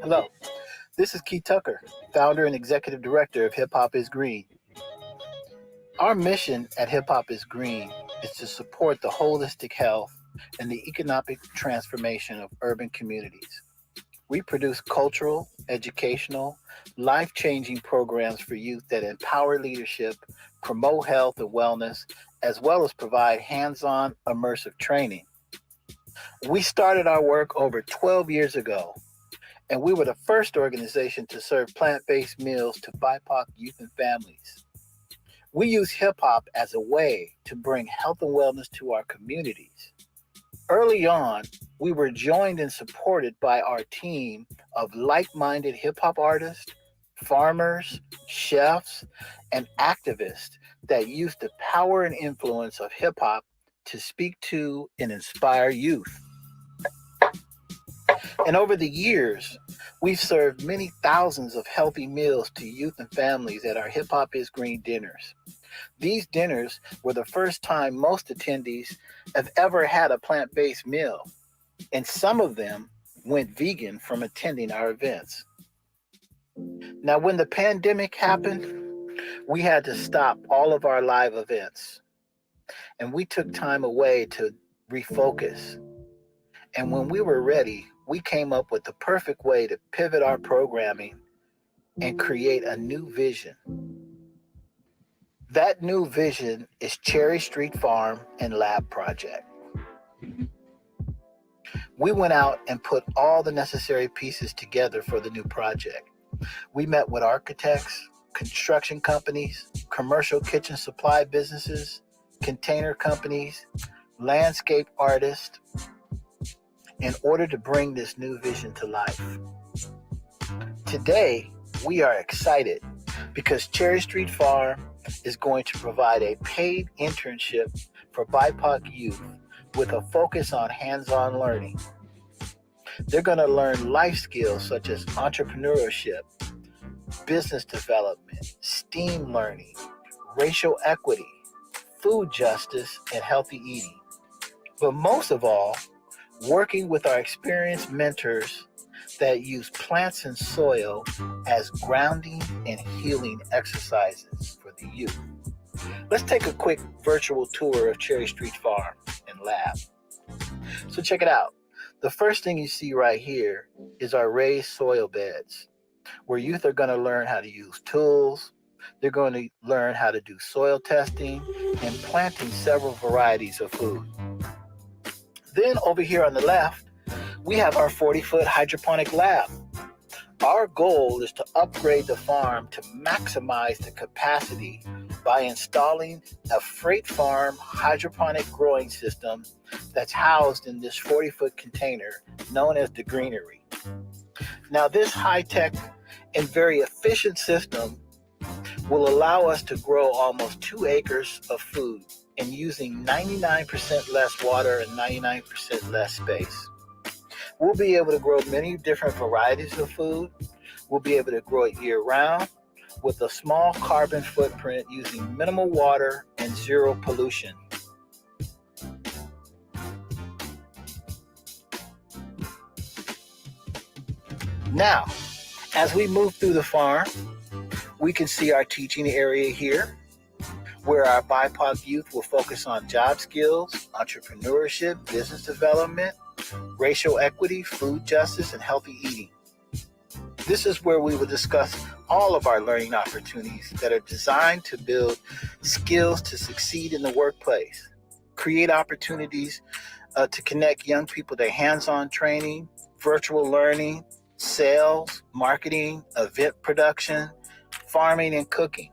Hello, this is Keith Tucker, founder and executive director of Hip Hop is Green. Our mission at Hip Hop is Green is to support the holistic health and the economic transformation of urban communities. We produce cultural, educational, life changing programs for youth that empower leadership, promote health and wellness, as well as provide hands on immersive training. We started our work over 12 years ago, and we were the first organization to serve plant based meals to BIPOC youth and families. We use hip hop as a way to bring health and wellness to our communities. Early on, we were joined and supported by our team of like minded hip hop artists, farmers, chefs, and activists that used the power and influence of hip hop to speak to and inspire youth. And over the years, we've served many thousands of healthy meals to youth and families at our Hip Hop is Green dinners. These dinners were the first time most attendees have ever had a plant based meal, and some of them went vegan from attending our events. Now, when the pandemic happened, we had to stop all of our live events, and we took time away to refocus. And when we were ready, we came up with the perfect way to pivot our programming and create a new vision. That new vision is Cherry Street Farm and Lab Project. We went out and put all the necessary pieces together for the new project. We met with architects, construction companies, commercial kitchen supply businesses, container companies, landscape artists, in order to bring this new vision to life. Today, we are excited because Cherry Street Farm is going to provide a paid internship for BIPOC youth with a focus on hands-on learning. They're going to learn life skills such as entrepreneurship, business development, STEAM learning, racial equity, food justice, and healthy eating. But most of all, working with our experienced mentors that use plants and soil as grounding and healing exercises for the youth. Let's take a quick virtual tour of Cherry Street Farm and Lab. So check it out. The first thing you see right here is our raised soil beds, where youth are going to learn how to use tools. They're going to learn how to do soil testing and planting several varieties of food. Then over here on the left, we have our 40-foot hydroponic lab. Our goal is to upgrade the farm to maximize the capacity by installing a freight farm hydroponic growing system that's housed in this 40-foot container known as the greenery. Now, this high-tech and very efficient system will allow us to grow almost 2 acres of food and using 99% less water and 99% less space. We'll be able to grow many different varieties of food. We'll be able to grow it year-round with a small carbon footprint using minimal water and zero pollution. Now, as we move through the farm, we can see our teaching area here, where our BIPOC youth will focus on job skills, entrepreneurship, business development, racial equity, food justice, and healthy eating. This is where we will discuss all of our learning opportunities that are designed to build skills to succeed in the workplace, create opportunities to connect young people to hands-on training, virtual learning, sales, marketing, event production, farming, and cooking.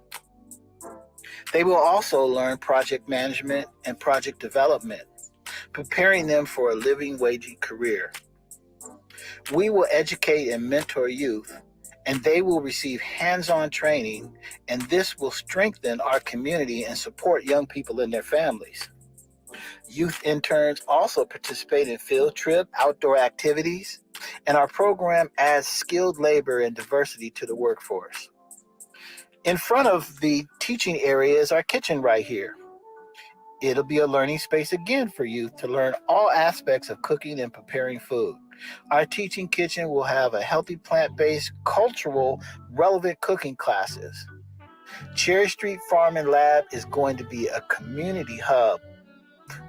They will also learn project management and project development, preparing them for a living wage career. We will educate and mentor youth, and they will receive hands-on training, and this will strengthen our community and support young people and their families. Youth interns also participate in field trip, outdoor activities, and our program adds skilled labor and diversity to the workforce. In front of the teaching area is our kitchen right here. It'll be a learning space again for youth to learn all aspects of cooking and preparing food. Our teaching kitchen will have a healthy plant-based, cultural, relevant cooking classes. Cherry Street Farm and Lab is going to be a community hub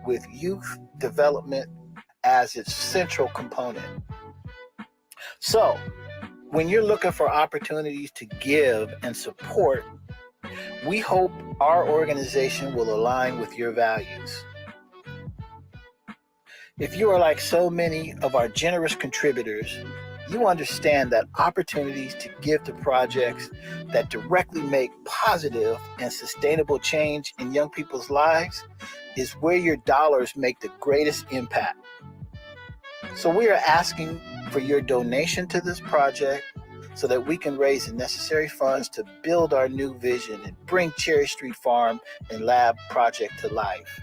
with youth development as its central component. So, when you're looking for opportunities to give and support, we hope our organization will align with your values. If you are like so many of our generous contributors, you understand that opportunities to give to projects that directly make positive and sustainable change in young people's lives is where your dollars make the greatest impact. So we are asking for your donation to this project so that we can raise the necessary funds to build our new vision and bring Cherry Street Farm and Lab project to life.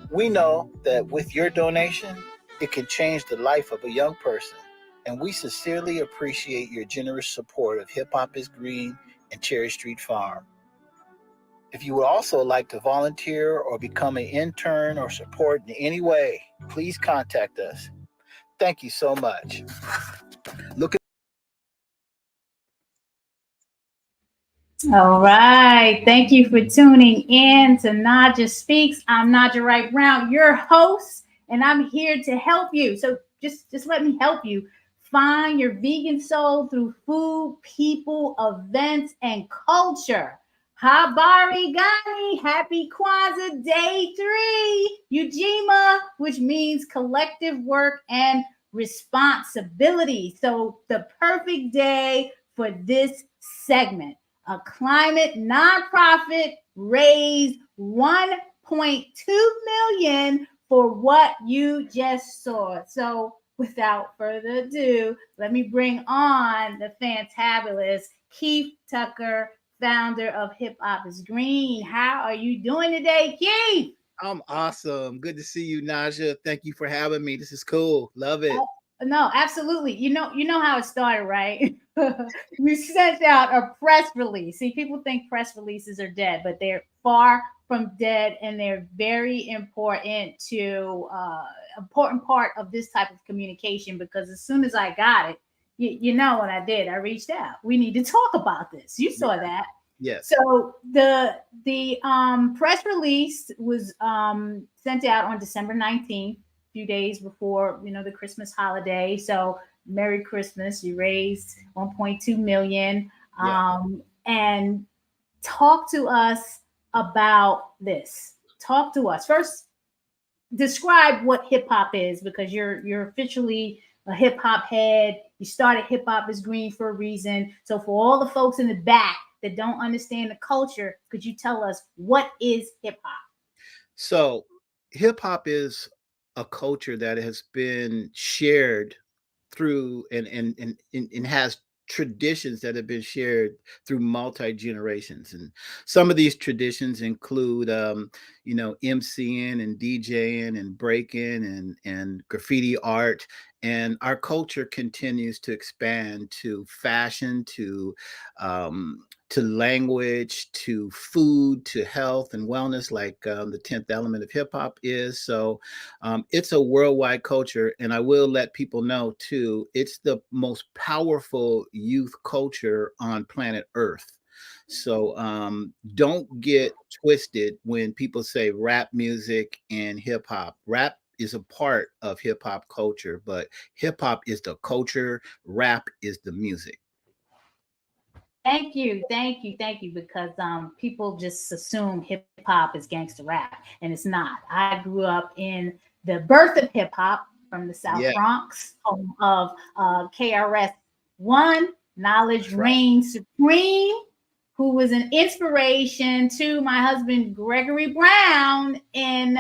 We know that with your donation, it can change the life of a young person, and we sincerely appreciate your generous support of Hip Hop is Green and Cherry Street Farm. If you would also like to volunteer or become an intern or support in any way, please contact us. Thank you so much. Look at All right. Thank you for tuning in to Naijha Speaks. I'm Naijha Wright Brown, your host, and I'm here to help you. So just let me help you find your vegan soul through food, people, events, and culture. Habari Gani, happy Kwanzaa day 3, Ujima, which means collective work and responsibility. So the perfect day for this segment. A climate nonprofit raised 1.2 million for what you just saw. So without further ado, let me bring on the fantabulous Keith Tucker, founder of Hip Hop is Green. How are you doing today, Keith? I'm awesome. Good to see you, Naijha. Thank you for having me. This is cool. Love it. No, absolutely. You know how it started, right? You sent out a press release. See, people think press releases are dead, but they're far from dead, and they're very important to important part of this type of communication. Because as soon as I got it, you know what I did? I reached out. We need to talk about this. You saw that. Yes. So the press release was sent out on December 19th, a few days before the Christmas holiday. So Merry Christmas! You raised 1.2 million, Yeah. and talk to us about this. Talk to us first. Describe what hip hop is, because you're officially a hip hop head. You started Hip Hop is Green for a reason. So for all the folks in the back that don't understand the culture, could you tell us what is hip hop? So, hip hop is a culture that has been shared through and has traditions that have been shared through multi generations, and some of these traditions include MCing and DJing and breaking and graffiti art. And our culture continues to expand to fashion, to language, to food, to health and wellness, like the 10th element of hip hop is. So it's a worldwide culture. And I will let people know too, it's the most powerful youth culture on planet Earth. So don't get twisted when people say rap music and hip hop. Rap is a part of hip hop culture, but hip hop is the culture, rap is the music. Thank you, because people just assume hip hop is gangster rap, and it's not. I grew up in the birth of hip hop from the South Yeah, Bronx, home of KRS One, Knowledge that's right. Reigns Supreme, who was an inspiration to my husband Gregory Brown in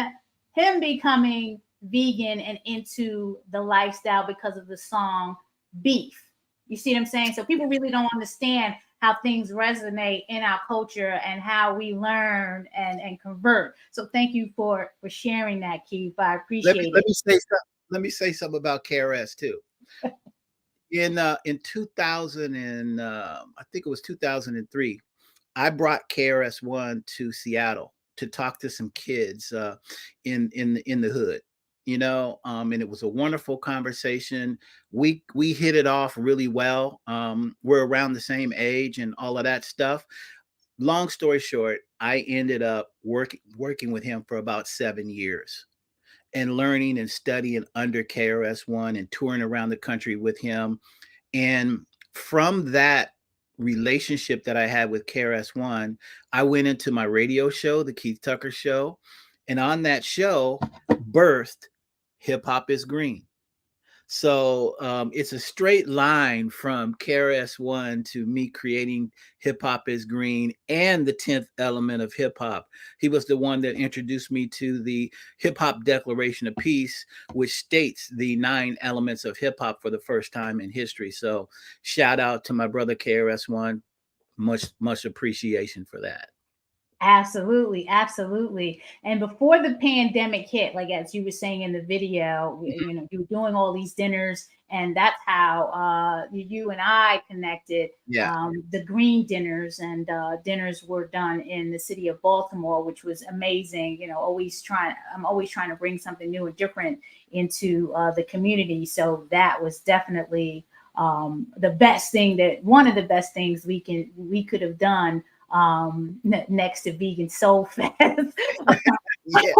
him becoming vegan and into the lifestyle because of the song Beef. You see what I'm saying? So people really don't understand how things resonate in our culture and how we learn and convert. So thank you for sharing that, Keith. I Let me appreciate let it. me say something. Let me say something about KRS too. In 2000 and I think it was 2003, I brought KRS-One to Seattle to talk to some kids in the hood. and it was a wonderful conversation. We hit it off really well. We're around the same age and all of that stuff. Long story short, I ended up working with him for about 7 years and learning and studying under KRS-One and touring around the country with him. And from that relationship that I had with KRS-One, I went into my radio show, the Keith Tucker Show. And on that show, birthed Hip Hop is Green. So it's a straight line from KRS-One to me creating Hip Hop is Green and the 10th element of hip hop. He was the one that introduced me to the Hip Hop Declaration of Peace, which states the 9 elements of hip hop for the first time in history. So shout out to my brother KRS-One. Much appreciation for that. Absolutely, absolutely. And before the pandemic hit, like as you were saying in the video, you were doing all these dinners, and that's how you and I connected. Yeah. The green dinners, and dinners were done in the city of Baltimore, which was amazing. I'm always trying to bring something new and different into the community. So that was definitely the best thing, that one of the best things we could have done, next to Vegan Soul Fest. Yeah.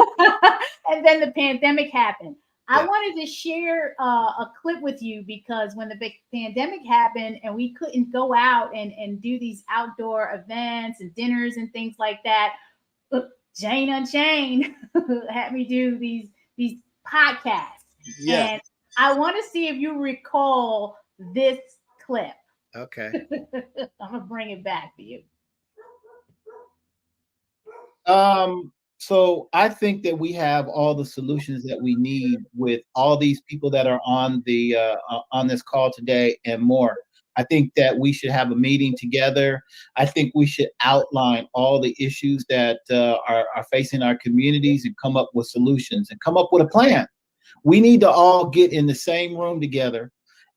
And then the pandemic happened. I Yeah. wanted to share a clip with you, because when the big pandemic happened and we couldn't go out and do these outdoor events and dinners and things like that, Jane Unchained had me do these podcasts. Yeah. And I want to see if you recall this clip. Okay. I'm gonna bring it back for you. So I think that we have all the solutions that we need with all these people that are on on this call today and more. I think that we should have a meeting together. I think we should outline all the issues that are facing our communities and come up with solutions and come up with a plan. We need to all get in the same room together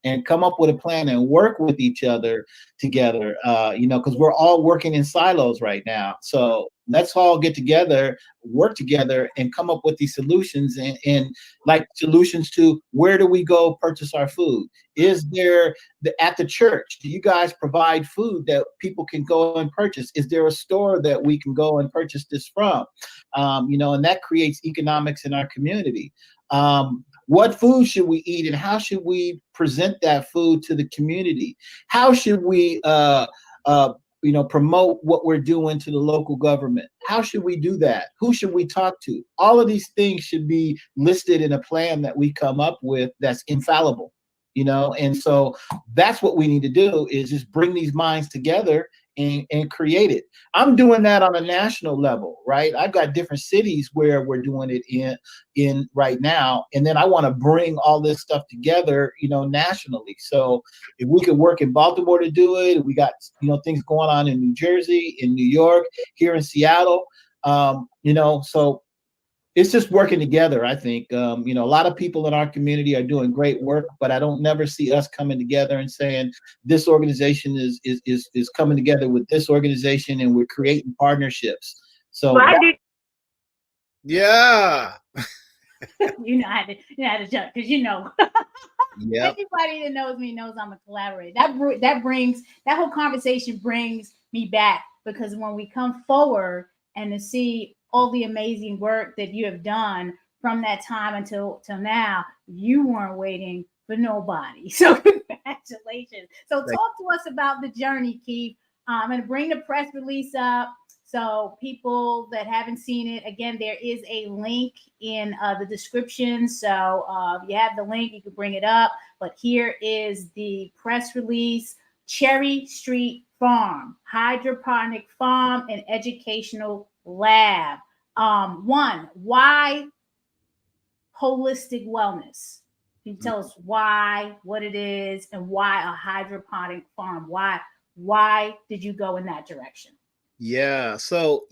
and come up with a plan and work with each other together, because we're all working in silos right now. So let's all get together, work together, and come up with these solutions, and like solutions to where do we go purchase our food? Is there at the church, do you guys provide food that people can go and purchase? Is there a store that we can go and purchase this from? And that creates economics in our community. What food should we eat, and how should we present that food to the community? How should we promote what we're doing to the local government? How should we do that? Who should we talk to? All of these things should be listed in a plan that we come up with that's infallible, and so that's what we need to do, is just bring these minds together and create it. I'm doing that on a national level, right? I've got different cities where we're doing it in right now, and then I want to bring all this stuff together, nationally. So if we could work in Baltimore to do it, we got things going on in New Jersey, in New York, here in Seattle, so it's just working together. I think a lot of people in our community are doing great work, but I don't never see us coming together and saying this organization is coming together with this organization and we're creating partnerships. So yeah. You know how to jump, because Yep. Anybody that knows me knows I'm a collaborator. That whole conversation brings me back, because when we come forward and to see all the amazing work that you have done from that time until now, you weren't waiting for nobody. So congratulations. So talk to us about the journey, Keith. I'm going to bring the press release up. So people that haven't seen it, again, there is a link in the description. So if you have the link, you can bring it up. But here is the press release. Cherry Street Farm, hydroponic farm and educational lab. One, why holistic wellness? Can you tell us why, what it is, and why a hydroponic farm? Why did you go in that direction? Yeah. So,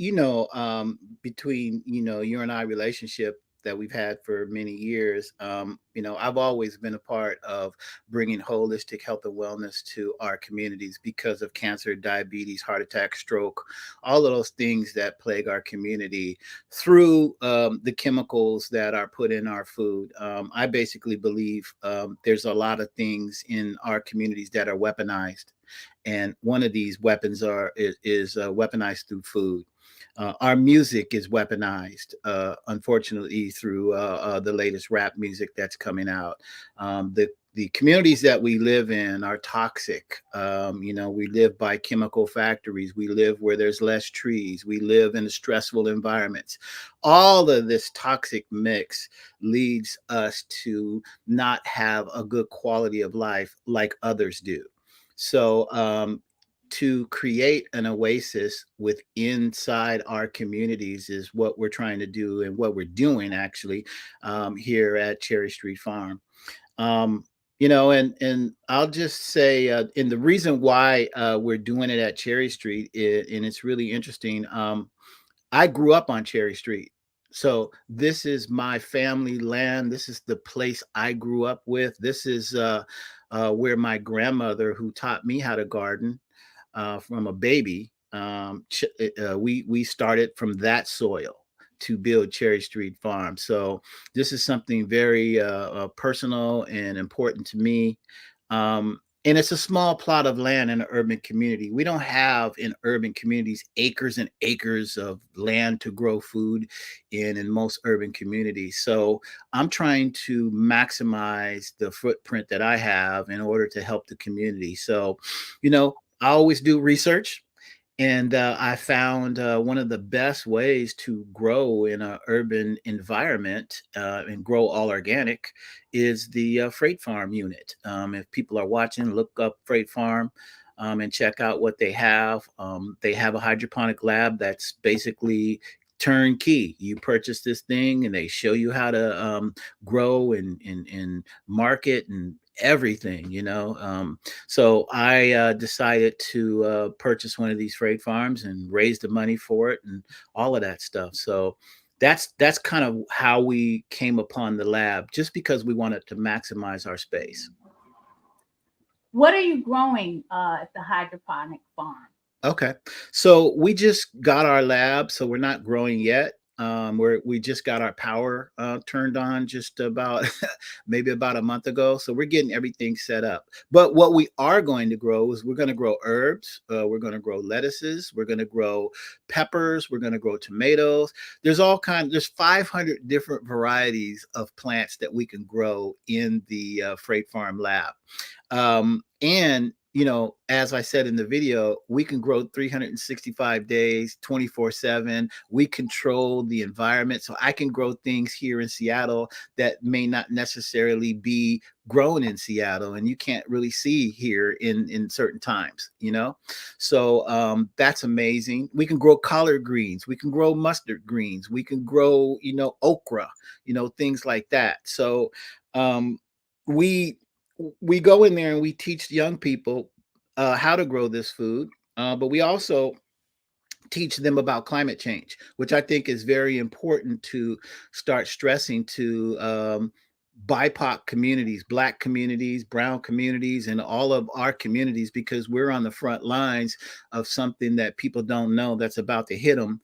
between, you and I relationship, that we've had for many years, I've always been a part of bringing holistic health and wellness to our communities because of cancer, diabetes, heart attack, stroke, all of those things that plague our community through the chemicals that are put in our food. I basically believe there's a lot of things in our communities that are weaponized, and one of these weapons is weaponized through food. Our music is weaponized, unfortunately, through the latest rap music that's coming out. The communities that we live in are toxic. We live by chemical factories. We live where there's less trees. We live in stressful environments. All of this toxic mix leads us to not have a good quality of life like others do. So, to create an oasis with inside our communities is what we're trying to do, and what we're doing actually here at Cherry Street Farm. And I'll just say, and the reason why we're doing it at Cherry Street, and it's really interesting. I grew up on Cherry Street. So this is my family land. This is the place I grew up with. This is where my grandmother, who taught me how to garden from a baby, we started from that soil to build Cherry Street Farm. So this is something very personal and important to me. And it's a small plot of land in an urban community. We don't have in urban communities acres and acres of land to grow food in most urban communities. So I'm trying to maximize the footprint that I have in order to help the community. So, I always do research, and I found one of the best ways to grow in an urban environment and grow all organic is the Freight Farm unit. If people are watching, look up Freight Farm and check out what they have. They have a hydroponic lab that's basically turnkey. You purchase this thing, and they show you how to grow and market and everything. So I decided to purchase one of these freight farms and raise the money for it and all of that stuff. So that's kind of how we came upon the lab, just because we wanted to maximize our space. What are you growing at the hydroponic farm? Okay. So we just got our lab, so we're not growing yet. We just got our power turned on just about maybe about a month ago. So we're getting everything set up. But what we are going to grow is we're going to grow herbs. We're going to grow lettuces. We're going to grow peppers. We're going to grow tomatoes. There's 500 different varieties of plants that we can grow in the Freight Farm lab. And as I said in the video, we can grow 365 days, 24/7. We control the environment. So I can grow things here in Seattle that may not necessarily be grown in Seattle, and you can't really see here in certain times. So that's amazing. We can grow collard greens. We can grow mustard greens. We can grow, okra, things like that. So we we go in there and we teach young people how to grow this food, but we also teach them about climate change, which I think is very important to start stressing to BIPOC communities, Black communities, Brown communities, and all of our communities, because we're on the front lines of something that people don't know that's about to hit them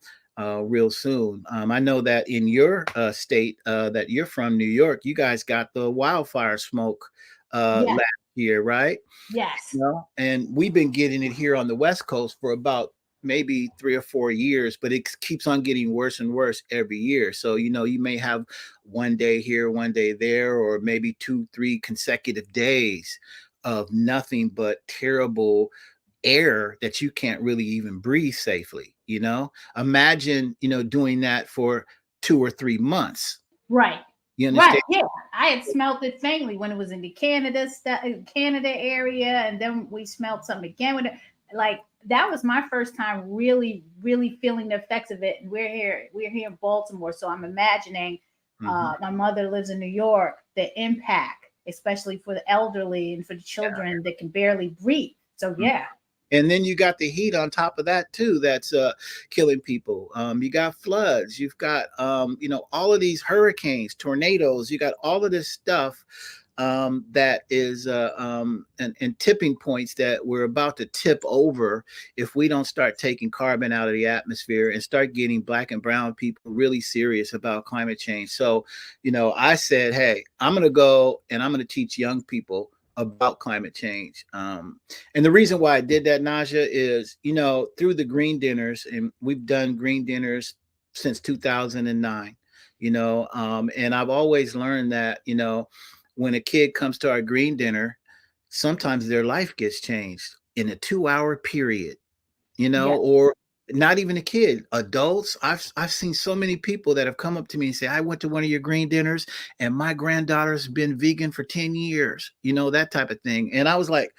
real soon. I know that in your state that you're from, New York, you guys got the wildfire smoke Yes, last year, right? yes, And we've been getting it here on the West Coast for about maybe 3 or 4 years, but it keeps on getting worse and worse every year. So, you may have one day here, one day there, or maybe 2, 3 consecutive days of nothing but terrible air that you can't really even breathe safely. Imagine, doing that for 2 or 3 months. right, You right. understand? Yeah, I had smelt it faintly when it was in the Canada area, and then we smelled something again with it. Like that was my first time really, really feeling the effects of it. And we're here in Baltimore, so I'm imagining. Mhm. My mother lives in New York. The impact, especially for the elderly and for the children that can barely breathe. So Mhm. yeah, And then you got the heat on top of that too. That's killing people. You got floods. You've got all of these hurricanes, tornadoes. You got all of this stuff that is and tipping points that we're about to tip over if we don't start taking carbon out of the atmosphere and start getting Black and brown people really serious about climate change. So, I said, hey, I'm going to go and I'm going to teach young people about climate change. And the reason why I did that, Naja, is, through the green dinners, and we've done green dinners since 2009, and I've always learned that, when a kid comes to our green dinner, sometimes their life gets changed in a 2 hour period, Yeah. or not even a kid, adults. I've seen so many people that have come up to me and say, I went to one of your green dinners and my granddaughter's been vegan for 10 years, that type of thing. And I was like,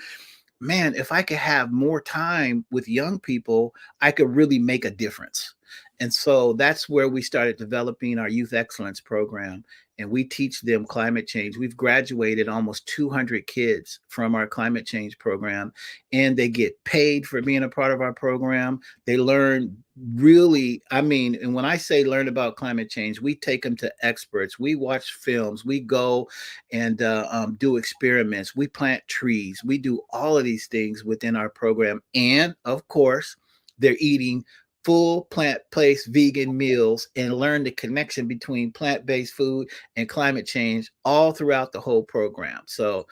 man, if I could have more time with young people, I could really make a difference. And so that's where we started developing our youth excellence program. And we teach them climate change. We've graduated almost 200 kids from our climate change program, and they get paid for being a part of our program. They learn really, and when I say learn about climate change, we take them to experts. We watch films. We go and do experiments. We plant trees. We do all of these things within our program. And of course, they're eating full plant-based vegan meals and learn the connection between plant-based food and climate change all throughout the whole program. So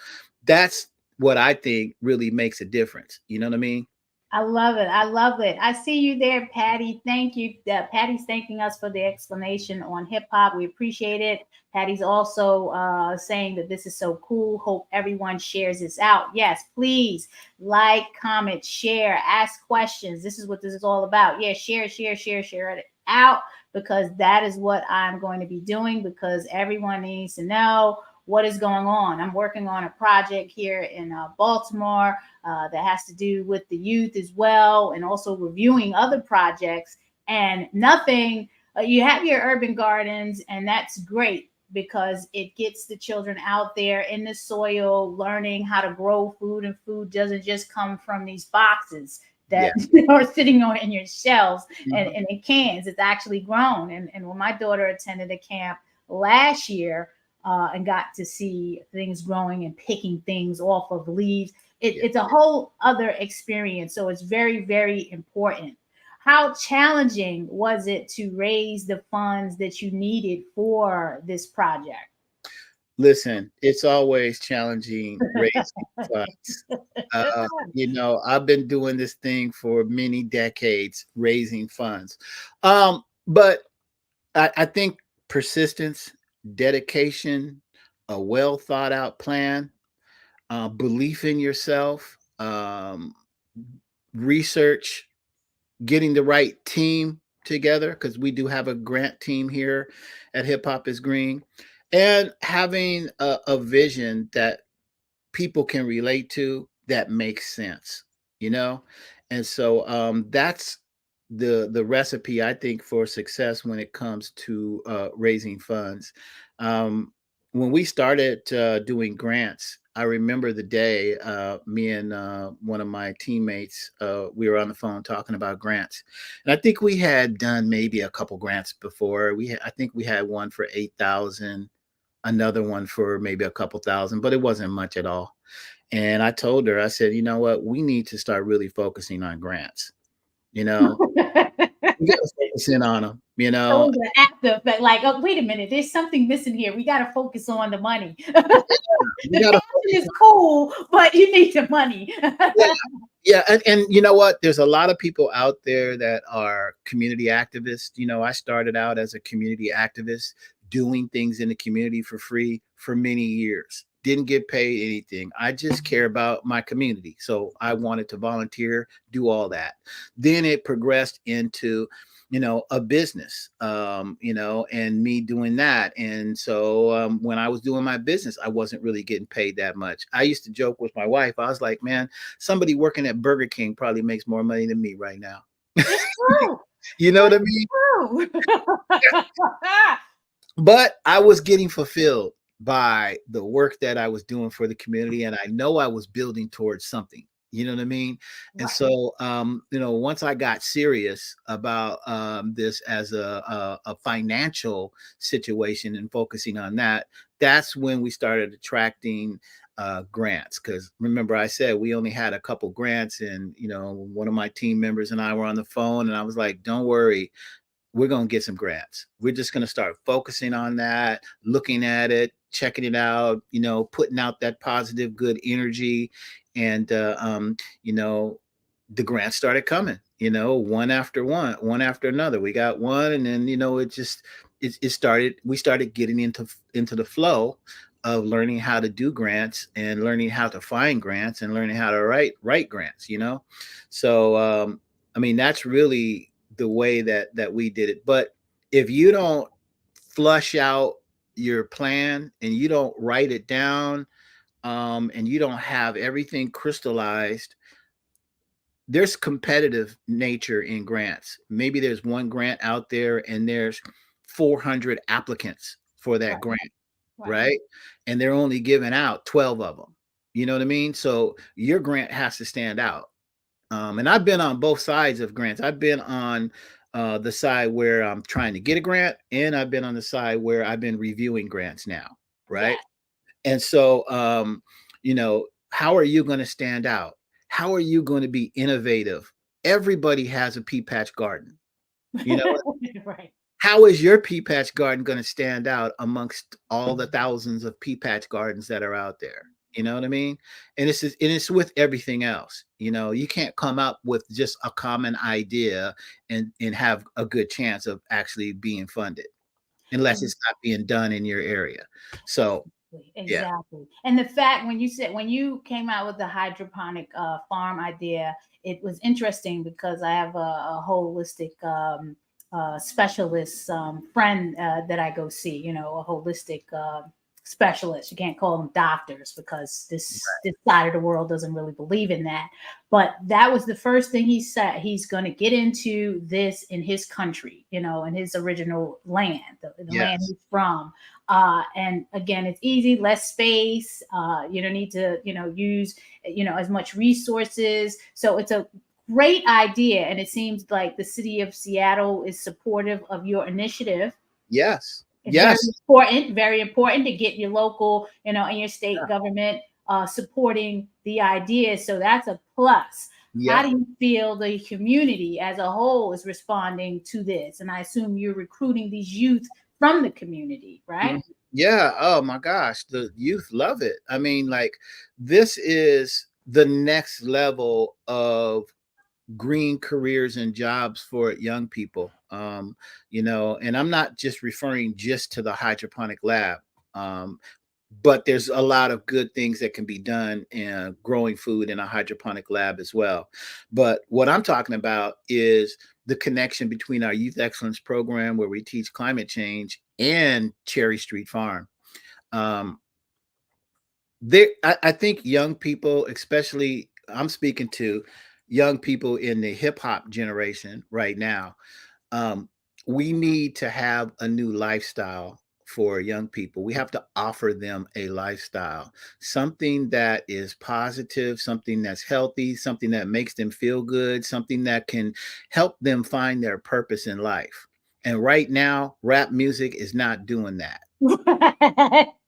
that's what I think really makes a difference. You know what I mean? I love it. I love it. I see you there, Patty. Thank you. Patty's thanking us for the explanation on hip hop. We appreciate it. Patty's also saying that this is so cool. Hope everyone shares this out. Yes, please like, comment, share, ask questions. This is what this is all about. Yeah, share it out, because that is what I'm going to be doing, because everyone needs to know what is going on. I'm working on a project here in Baltimore that has to do with the youth as well, and also reviewing other projects. And nothing, you have your urban gardens, and that's great because it gets the children out there in the soil, learning how to grow food, and food doesn't just come from these boxes that are sitting on in your shelves and in cans. It's actually grown. And when my daughter attended a camp last year, and got to see things growing and picking things off of leaves. It's a whole other experience. So it's very, very important. How challenging was it to raise the funds that you needed for this project? Listen, it's always challenging raising funds. I've been doing this thing for many decades, raising funds. But I think persistence, dedication, a well thought out plan, belief in yourself, research, getting the right team together, because we do have a grant team here at Hip Hop is Green, and having a vision that people can relate to, that makes sense, you know? And so that's the recipe, I think, for success when it comes to raising funds. When we started doing grants, I remember the day me and one of my teammates, we were on the phone talking about grants. And I think we had done maybe a couple grants before. I think we had one for 8,000, another one for maybe a couple thousand, but it wasn't much at all. And I told her, I said, you know what, we need to start really focusing on grants. You know, we got to focus in on them. So the after effect, like, oh, wait a minute, there's something missing here. We got to focus on the money. We The got to passion is cool, but you need the money. yeah, yeah, and you know what? There's a lot of people out there that are community activists. I started out as a community activist, doing things in the community for free for many years. Didn't get paid anything. I just care about my community. So I wanted to volunteer, do all that. Then it progressed into, a business, and me doing that. And so when I was doing my business, I wasn't really getting paid that much. I used to joke with my wife. I was like, man, somebody working at Burger King probably makes more money than me right now. It's true. You know what I mean? True. But I was getting fulfilled by the work that I was doing for the community. And I know I was building towards something. You know what I mean? And Right. so, once I got serious about this as a financial situation and focusing on that, that's when we started attracting grants. Because remember, I said we only had a couple grants, and one of my team members and I were on the phone, and I was like, "Don't worry, we're going to get some grants. We're just going to start focusing on that, looking at it, checking it out, putting out that positive, good energy." And, you know, the grants started coming, one after one after another. We got one. And then, we started getting into the flow of learning how to do grants and learning how to find grants and learning how to write grants. So, I mean, that's really the way that we did it. But if you don't flush out your plan and you don't write it down, and you don't have everything crystallized, there's competitive nature in grants. Maybe there's one grant out there and there's 400 applicants for that Right. grant, Right. right? And they're only giving out 12 of them. You know what I mean? So your grant has to stand out. And I've been on both sides of grants. I've been on the side where I'm trying to get a grant, and I've been on the side where I've been reviewing grants now, right? Yes. And so, how are you going to stand out? How are you going to be innovative? Everybody has a pea patch garden. You know, Right. how is your pea patch garden going to stand out amongst all the thousands of pea patch gardens that are out there? You know what I mean? And it's with everything else. You can't come up with just a common idea and have a good chance of actually being funded unless And it's not being done in your area. So yeah. exactly. And the fact when you came out with the hydroponic farm idea, it was interesting because I have a holistic specialist friend that I go see. A holistic specialist. You can't call them doctors because this side of the world doesn't really believe in that. But that was the first thing he said. He's going to get into this in his country, in his original land, the land Yes. he's from. And again, it's easy, less space. You don't need to, use, as much resources. So it's a great idea. And it seems like the city of Seattle is supportive of your initiative. Yes. It's Yes. very important to get your local, and your state Yeah. government supporting the idea. So that's a plus. How Yep. do you feel the community as a whole is responding to this? And I assume you're recruiting these youth from the community, right? Mhm. Yeah. Oh my gosh. The youth love it. I mean, like, this is the next level of green careers and jobs for young people. And I'm not just referring just to the hydroponic lab. Um, but there's a lot of good things that can be done in growing food in a hydroponic lab as well. But what I'm talking about is the connection between our youth excellence program, where we teach climate change, and Cherry Street Farm. Um, I think young people, especially, I'm speaking to young people in the hip hop generation right now. um, we need to have a new lifestyle for young people. We have to offer them a lifestyle, something that is positive, something that's healthy, something that makes them feel good, something that can help them find their purpose in life. And right now, rap music is not doing that.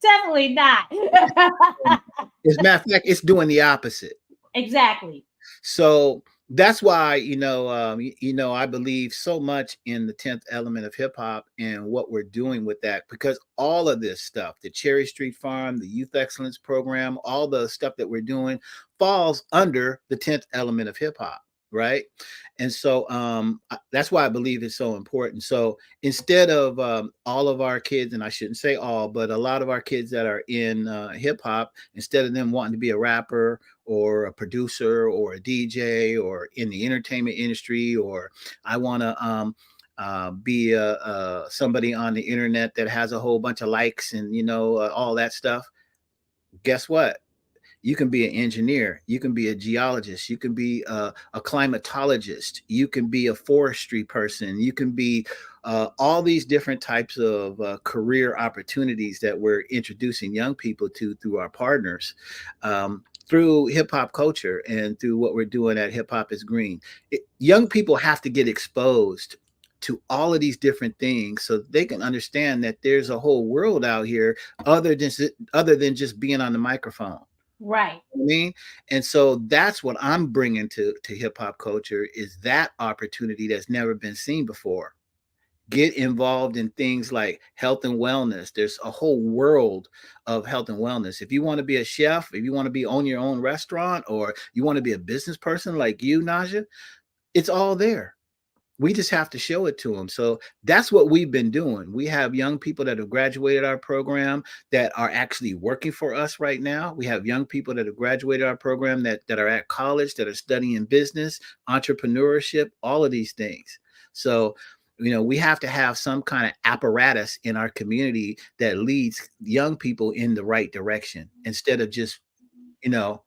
Definitely not. And as a matter of fact, it's doing the opposite. Exactly. So that's why, I believe so much in the 10th element of hip hop and what we're doing with that, because all of this stuff, the Cherry Street Farm, the Youth Excellence Program, all the stuff that we're doing falls under the 10th element of hip hop. Right. And so that's why I believe it's so important. So instead of all of our kids, and I shouldn't say all, but a lot of our kids that are in hip hop, instead of them wanting to be a rapper or a producer or a DJ or in the entertainment industry, or I want to be somebody on the internet that has a whole bunch of likes and all that stuff. Guess what? You can be an engineer, you can be a geologist, you can be a climatologist, you can be a forestry person, you can be all these different types of career opportunities that we're introducing young people to through our partners. through hip hop culture and through what we're doing at Hip Hop is Green. Young people have to get exposed to all of these different things so they can understand that there's a whole world out here other than just being on the microphone. Right. I mean, and so that's what I'm bringing to hip hop culture is that opportunity that's never been seen before. Get involved in things like health and wellness. There's a whole world of health and wellness. If you want to be a chef, if you want to be own your own restaurant, or you want to be a business person like you, Naijha, it's all there. We just have to show it to them. So that's what we've been doing. We have young people that have graduated our program that are actually working for us right now. We have young people that have graduated our program that are at college, that are studying business, entrepreneurship, all of these things. So, we have to have some kind of apparatus in our community that leads young people in the right direction instead of just, you know,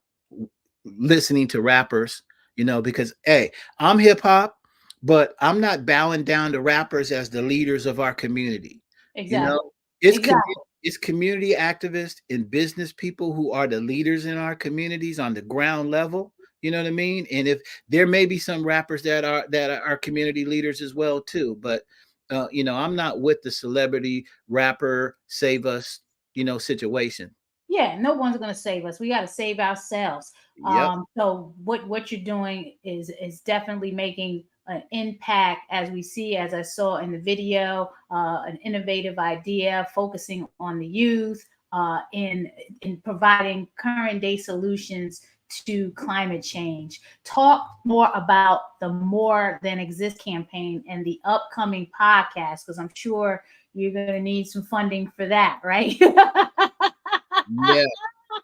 listening to rappers, because hey, I'm hip hop, but I'm not bowing down to rappers as the leaders of our community. You know, Exactly. it's Exactly. it's community activists and business people who are the leaders in our communities on the ground level. You know what I mean? And if there may be some rappers that are community leaders as well too, but I'm not with the celebrity rapper save us, situation. Yeah, no one's going to save us. We got to save ourselves. Yep. So what you're doing is definitely making an impact, as we see, as I saw in the video, an innovative idea focusing on the youth, in providing current day solutions to climate change. Talk more about the More Than Exist campaign and the upcoming podcast, because I'm sure you're going to need some funding for that, right? Yeah.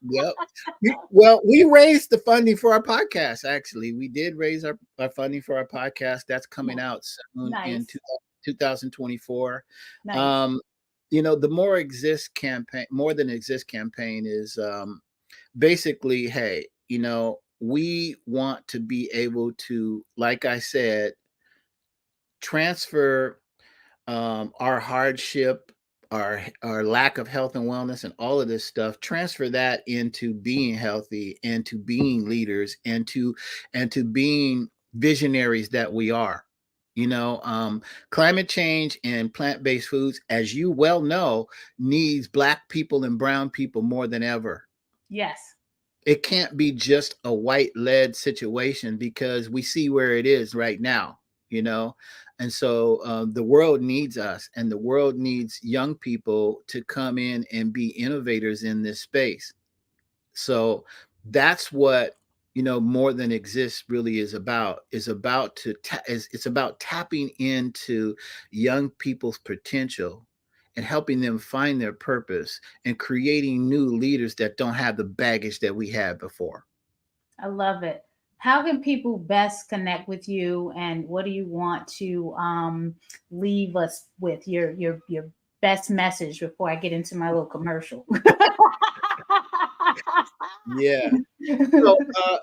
Yep. Well, we raised the funding for our podcast. Actually, we did raise our funding for our podcast. That's coming out soon in Nice. 2024. Nice. Um, the More Than Exist campaign is basically, hey, we want to be able to, like I said, transfer our hardship, our lack of health and wellness, and all of this stuff, transfer that into being healthy and to being leaders and to being visionaries that we are. Climate change and plant-based foods, as you well know, needs Black people and brown people more than ever. Yes. It can't be just a white led situation because we see where it is right now, you know and so the world needs us, and the world needs young people to come in and be innovators in this space. So that's what More Than Exists really is about tapping into young people's potential and helping them find their purpose and creating new leaders that don't have the baggage that we had before. I love it. How can people best connect with you, and what do you want to leave us with, your best message before I get into my little commercial? Yeah. So,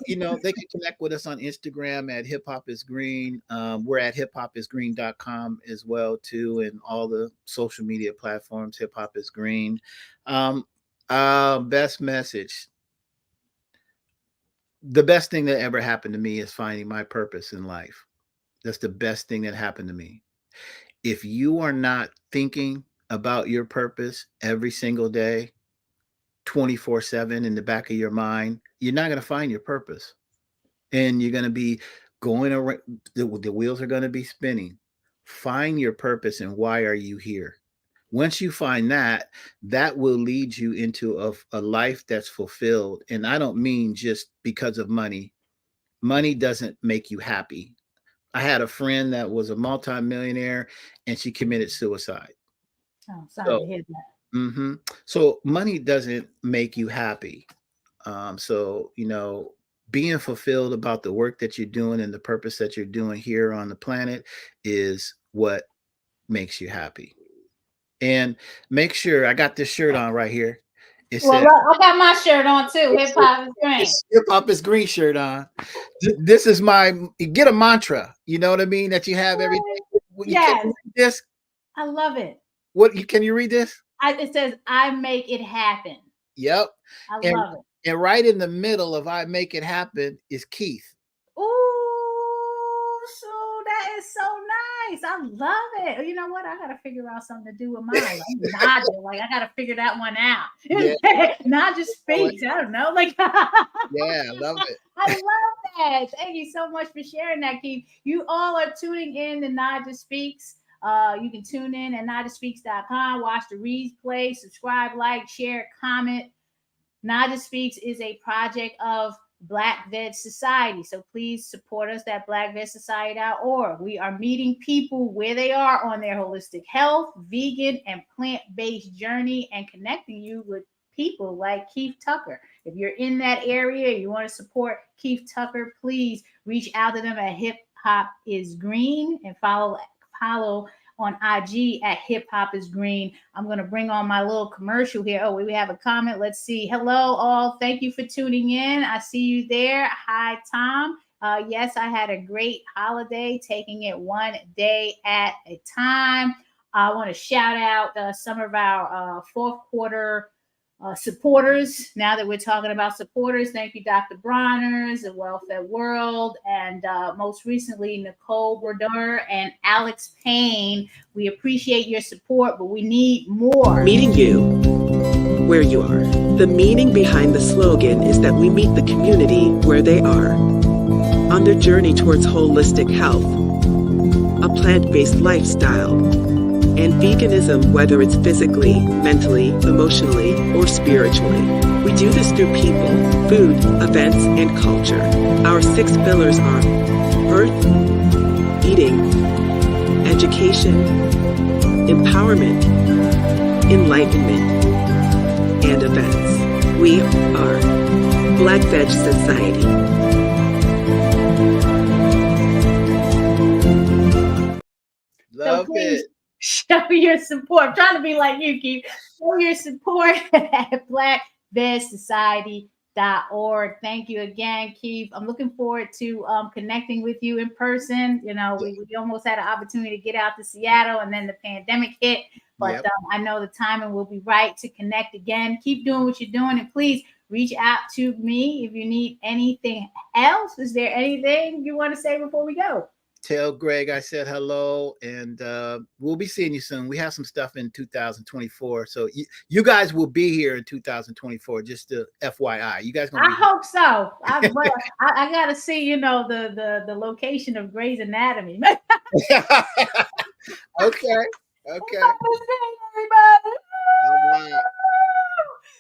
they can connect with us on Instagram at Hip Hop is Green. We're at hiphopisgreen.com as well, too, and all the social media platforms. Hip Hop is Green. Um, Best message. The best thing that ever happened to me is finding my purpose in life. That's the best thing that happened to me. If you are not thinking about your purpose every single day, 24/7 in the back of your mind, you're not going to find your purpose. And you're going to be going around, the wheels are going to be spinning. Find your purpose and why are you here. Once you find that, that will lead you into a life that's fulfilled. And I don't mean just because of money. Money doesn't make you happy. I had a friend that was a multimillionaire and she committed suicide. Oh, sorry So, to hear that. mhm. So money doesn't make you happy. So, being fulfilled about the work that you're doing and the purpose that you're doing here on the planet is what makes you happy. And make sure I got this shirt on right here. It Well, says, look, I got my shirt on too. Hip hop is green. it's Hip Hop is Green shirt on. This is my get a mantra. You know what I mean? That you have every day. You can Yes, you read this. I love it. Can you read this? It says, "I make it happen." Yep. I And love it. And right in the middle of I Make It Happen is Keith. Ooh, so that is so nice. I love it. You know what? I gotta figure out something to do with mine. Like Naijha, like I gotta figure that one out. Yeah. Naijha speaks. I don't know. Like Yeah, I love it. I love that. Thank you so much for sharing that, Keith. You all are tuning in to Naijha Speaks. You can tune in at NaijaSpeaks.com, watch the replay, subscribe, like, share, comment. Naijha Speaks is a project of Black Veg Society. So please support us at blackvegsociety.org. We are meeting people where they are on their holistic health, vegan, and plant-based journey and connecting you with people like Keith Tucker. If you're in that area, you want to support Keith Tucker, please reach out to them at Hip Hop is Green and follow on IG at Hip Hop is Green. I'm going to bring on my little commercial here. Oh, we have a comment. Let's see. Hello, all. Thank you for tuning in. I see you there. Hi, Tom. Yes, I had a great holiday, taking it one day at a time. I want to shout out some of our fourth quarter supporters. Now that we're talking about supporters, thank you, Dr. Bronner's, the Well-Fed World, and most recently, Nicole Brodeur and Alex Payne. We appreciate your support, but we need more. Meeting you where you are. The meaning behind the slogan is that we meet the community where they are on their journey towards holistic health, a plant-based lifestyle, and veganism, whether it's physically, mentally, emotionally, or spiritually. We do this through people, food, events, and culture. Our 6 pillars are birth, eating, education, empowerment, enlightenment, and events. We are Black Veg Society. Love it. Show your support. I'm trying to be like you, Keith. Show your support at blackvegsociety.org. Thank you again, Keith. I'm looking forward to connecting with you in person. You know, we almost had an opportunity to get out to Seattle, and then the pandemic hit. But I know the timing will be right to connect again. Keep doing what you're doing, and please reach out to me if you need anything else. Is there anything you want to say before we go? Tell Greg I said hello, and we'll be seeing you soon. We have some stuff in 2024, so you guys will be here in 2024. Just to FYI, you guys gonna be I hope so. I gotta see, you know, the location of Grey's Anatomy. Okay. Everybody.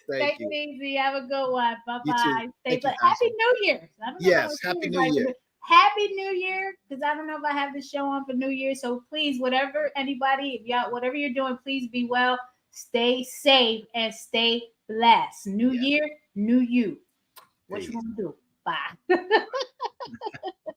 Thank you. Take it easy. Have a good one. Bye bye. Happy New Year. Yes, Happy New Year. Happy New Year, because I don't know if I have the show on for New Year. So please, whatever whatever you're doing, please be well, stay safe, and stay blessed. New Year, new you. What you gonna do? Bye.